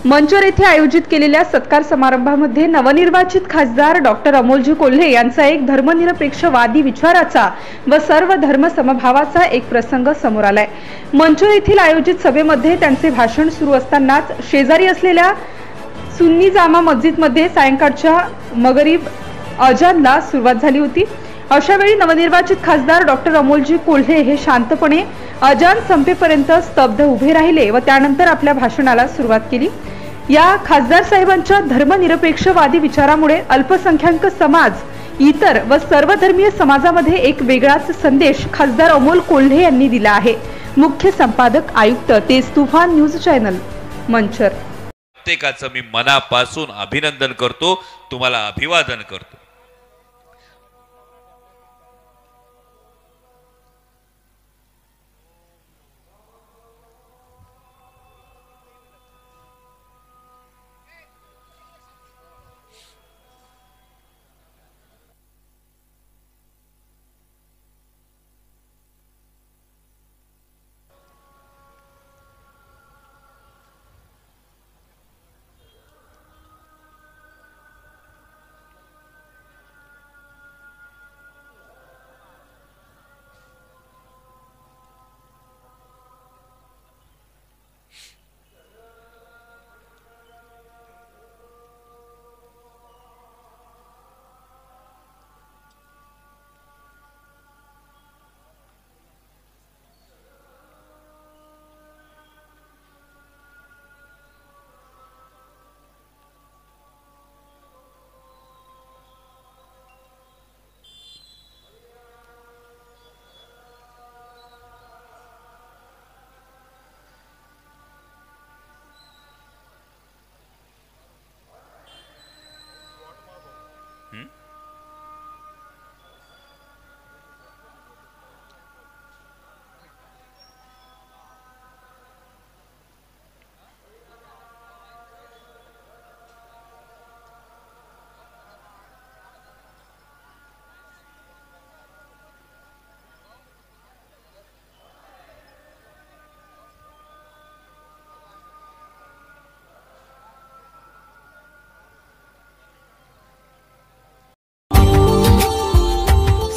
मंचर येथे आयोजित केलेल्या सत्कार समारंभामध्ये नवनिर्वाचित खासदार डॉक्टर अमोलजी कोल्हे यांचा एक धर्मनिरपेक्षवादी विचाराचा व सर्व धर्म समभावाचा एक प्रसंग समोर आलाय। मंचर येथील आयोजित सभेमध्ये त्यांचे भाषण सुरू असतानाच शेजारी असलेल्या सुन्नी जामा मस्जिदमध्ये सायंकाळच्या मगरिब अजानला सुरुवात झाली होती। अशावेळी नवनिर्वाचित खासदार डॉक्टर अमोलजी कोल्हे हे शांतपणे अजान संपेपर्यंत स्तब्ध उभे राहिले व त्यानंतर आपल्या भाषणाला सुरुवात केली। या खासदार साहेबांच्या धर्मनिरपेक्षवादी विचारामुळे अल्पसंख्याक समाज, इतर व सर्वधर्मीय समाजामध्ये एक वेगळाच संदेश खासदार अमोल कोल्हे यांनी दिला आहे। मुख्य संपादक आयुक्त तेज तुफान न्यूज चॅनल मंचर। प्रत्येकाचं मी मनापासून अभिनंदन करतो, तुम्हाला अभिवादन करतो।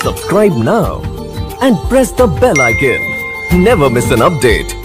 Subscribe now and press the bell icon. Never miss an update.